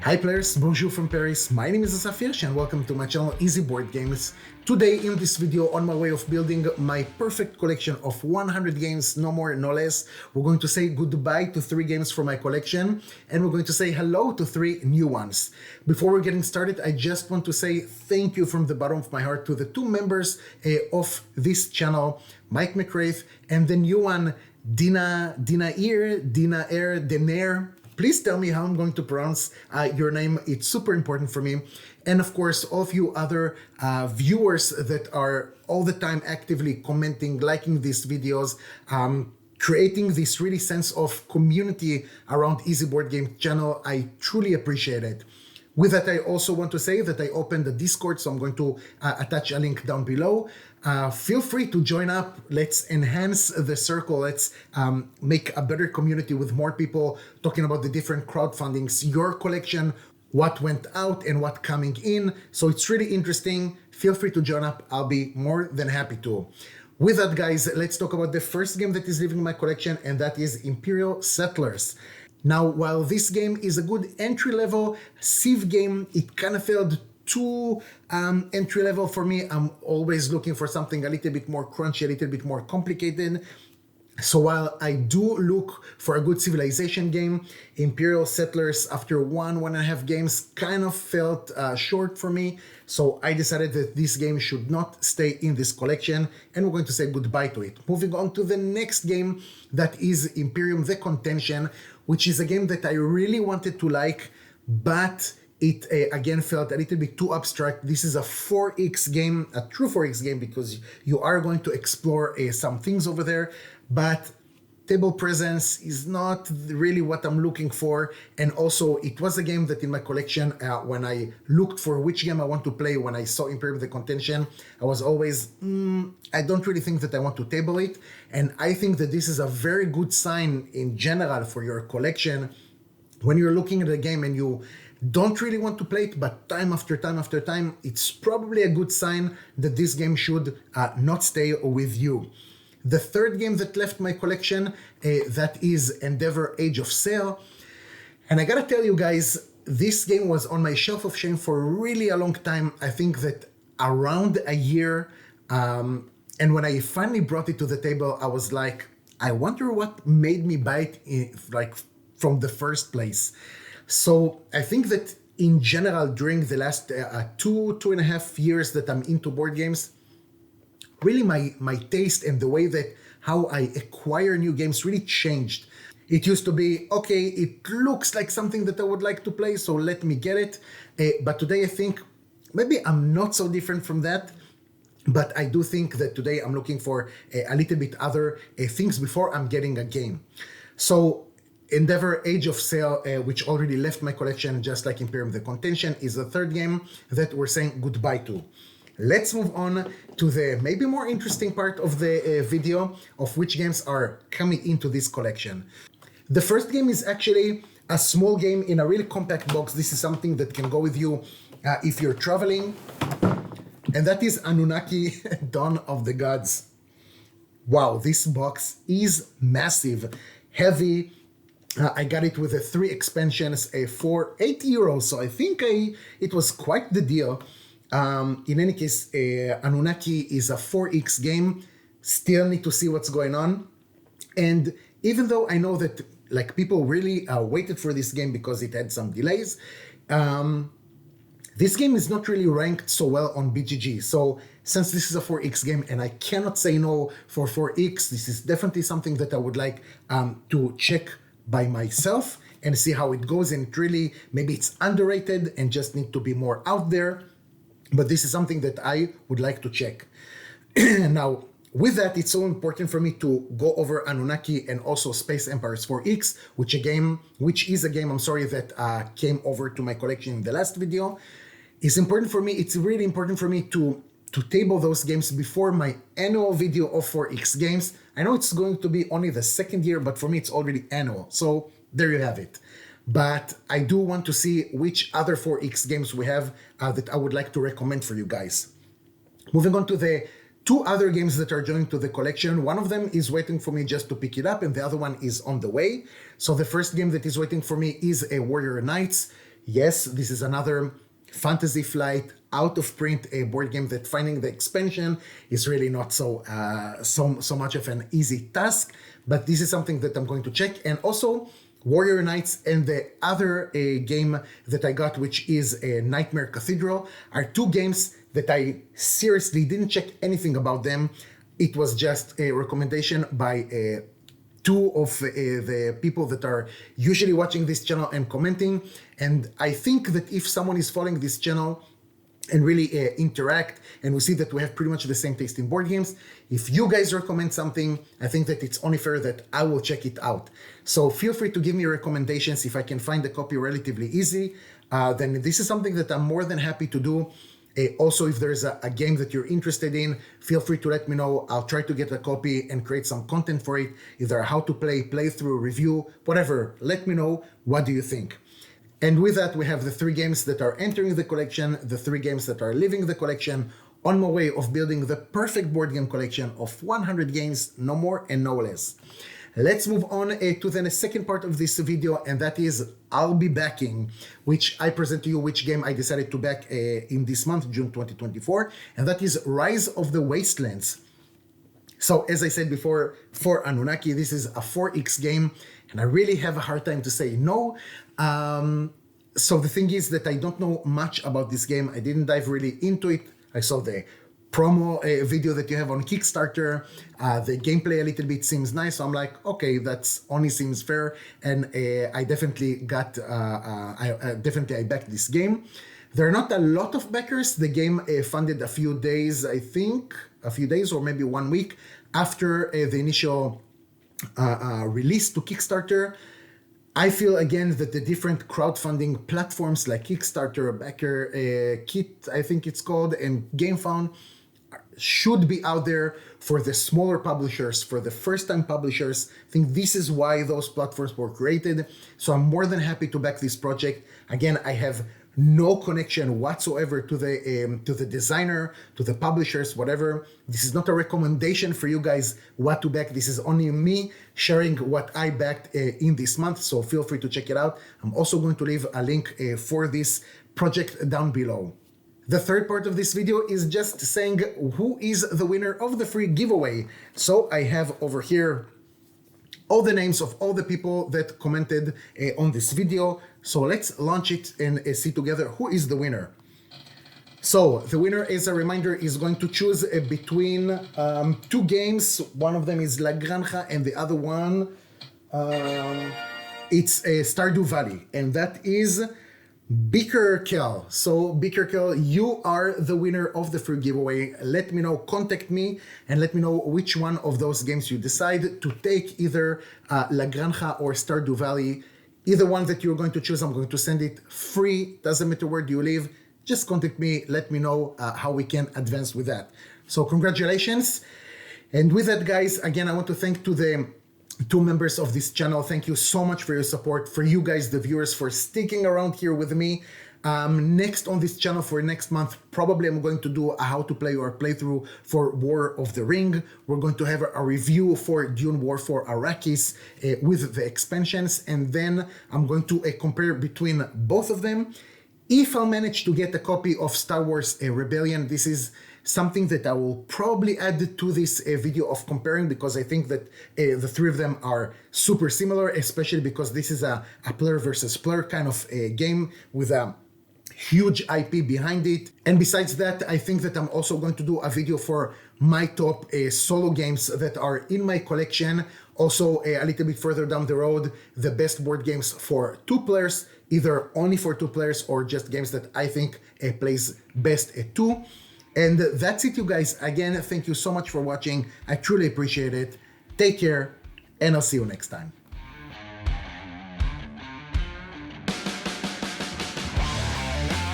Hi players, bonjour from Paris. My name is Asaf and welcome to my channel Easy Board Games. Today in this video, on my way of building my perfect collection of 100 games, no more, no less, we're going to say goodbye to 3 games from my collection and we're going to say hello to 3 new ones. Before we're getting started, I just want to say thank you from the bottom of my heart to the 2 members of this channel, Mike McRaith and the new one, Dinair. Please tell me how I'm going to pronounce your name. It's super important for me. And of course, all of you other viewers that are all the time actively commenting, liking these videos, creating this really sense of community around Easy Board Game channel. I truly appreciate it. With that, I also want to say that I opened the Discord, so I'm going to attach a link down below. Feel free to join up. Let's enhance the circle. Let's make a better community with more people talking about the different crowdfundings, your collection, what went out and what coming in. So it's really interesting. Feel free to join up. I'll be more than happy to. With that, guys, let's talk about the first game that is leaving my collection, and that is Imperial Settlers. Now, while this game is a good entry-level Civ game, it kind of felt too entry-level for me. I'm always looking for something a little bit more crunchy, a little bit more complicated. So while I do look for a good civilization game, Imperial Settlers, after 1.5 games, kind of felt short for me. So I decided that this game should not stay in this collection, and we're going to say goodbye to it. Moving on to the next game, that is Imperium The Contention, which is a game that I really wanted to like, but it again felt a little bit too abstract. This is a 4X game, a true 4X game, because you are going to explore some things over there, but table presence is not really what I'm looking for. And also it was a game that in my collection, when I looked for which game I want to play, when I saw Imperium The Contention, I was always, I don't really think that I want to table it. And I think that this is a very good sign in general for your collection. When you're looking at the game and you don't really want to play it, but time after time after time, it's probably a good sign that this game should not stay with you. The third game that left my collection, that is Endeavor Age of Sail. And I gotta tell you guys, this game was on my shelf of shame for really a long time. I think that around a year. And when I finally brought it to the table, I was like, I wonder what made me buy it like from the first place. So I think that in general, during the last 2.5 years that I'm into board games, really my taste and the way that how I acquire new games really changed. It used to be, okay, it looks like something that I would like to play, so let me get it. But today I think maybe I'm not so different from that. But I do think that today I'm looking for a little bit other things before I'm getting a game. So Endeavor Age of Sail, which already left my collection, just like Imperium The Contention, is the third game that we're saying goodbye to. Let's move on to the maybe more interesting part of the video of which games are coming into this collection. The first game is actually a small game in a really compact box. This is something that can go with you if you're traveling. And that is Anunnaki Dawn of the Gods. Wow, this box is massive, heavy. I got it with the 3 expansions for €80, so I think it was quite the deal. In any case, Anunnaki is a 4X game. Still need to see what's going on. And even though I know that like people really waited for this game because it had some delays, this game is not really ranked so well on BGG. So since this is a 4X game and I cannot say no for 4X, this is definitely something that I would like to check by myself and see how it goes. And really, maybe it's underrated and just need to be more out there. But this is something that I would like to check. Now, with that, it's so important for me to go over Anunnaki and also Space Empires 4X, which is a game, I'm sorry, that came over to my collection in the last video. It's important for me, it's really important for me to table those games before my annual video of 4X games. I know it's going to be only the second year, but for me, it's already annual. So there you have it. But I do want to see which other 4X games we have that I would like to recommend for you guys. Moving on to the 2 other games that are joining to the collection. One of them is waiting for me just to pick it up, and the other one is on the way. So the first game that is waiting for me is a Warrior Knights. Yes, this is another Fantasy Flight out of print a board game that finding the expansion is really not so much of an easy task, but this is something that I'm going to check. And also Warrior Knights and the other game that I got, which is a Nightmare Cathedral, are two games that I seriously didn't check anything about them. It was just a recommendation by two of the people that are usually watching this channel and commenting. And I think that if someone is following this channel and really interact, and we see that we have pretty much the same taste in board games, if you guys recommend something, I think that it's only fair that I will check it out. So feel free to give me recommendations. If I can find the copy relatively easy, then this is something that I'm more than happy to do. Also, if there's a game that you're interested in, feel free to let me know. I'll try to get a copy and create some content for it, either how to play, playthrough, review, whatever. Let me know, what do you think? And with that, we have the 3 games that are entering the collection, the 3 games that are leaving the collection, on my way of building the perfect board game collection of 100 games, no more and no less. Let's move on to the second part of this video, and that is I'll be backing, which I present to you which game I decided to back in this month, June 2024, and that is Rise of the Wastelands. So as I said before, for Anunnaki, this is a 4X game, and I really have a hard time to say no. So the thing is that I don't know much about this game. I didn't dive really into it. I saw the promo video that you have on Kickstarter. The gameplay a little bit seems nice, so I'm like, okay, that's only seems fair, and I definitely got, I backed this game. There are not a lot of backers. The game funded a few days, I think, a few days or maybe 1 week after the initial release to Kickstarter. I feel again that the different crowdfunding platforms like Kickstarter, Backer, Kit, I think it's called, and GameFound should be out there for the smaller publishers, for the first-time publishers. I think this is why those platforms were created. So I'm more than happy to back this project. Again, I have no connection whatsoever to the designer, to the publishers, whatever. This is not a recommendation for you guys what to back. This is only me sharing what I backed in this month. So feel free to check it out. I'm also going to leave a link for this project down below. The third part of this video is just saying who is the winner of the free giveaway. So I have over here all the names of all the people that commented on this video. So let's launch it and see together who is the winner. So the winner, as a reminder, is going to choose between 2 games. One of them is La Granja and the other one, it's Stardew Valley, and that is Beaker Kell. So Beaker Kell, you are the winner of the free giveaway. Let me know, contact me, and let me know which one of those games you decide to take, either La Granja or Stardew Valley. Either one that you're going to choose, I'm going to send it free. Doesn't matter where you live. Just contact me, let me know how we can advance with that. So congratulations. And with that, guys, again, I want to thank to the 2 members of this channel. Thank you so much for your support, for you guys, the viewers, for sticking around here with me. Next on this channel for next month, probably I'm going to do a how to play or playthrough for War of the Ring. We're going to have a review for Dune War for Arrakis with the expansions, and then I'm going to compare between both of them. If I'll manage to get a copy of Star Wars Rebellion, this is something that I will probably add to this video of comparing, because I think that the 3 of them are super similar, especially because this is a player versus player kind of game with a huge IP behind it. And besides that, I think that I'm also going to do a video for my top solo games that are in my collection. Also, a little bit further down the road, the best board games for 2 players, either only for 2 players or just games that I think plays best at 2. And that's it, you guys. Again, thank you so much for watching. I truly appreciate it. Take care, and I'll see you next time.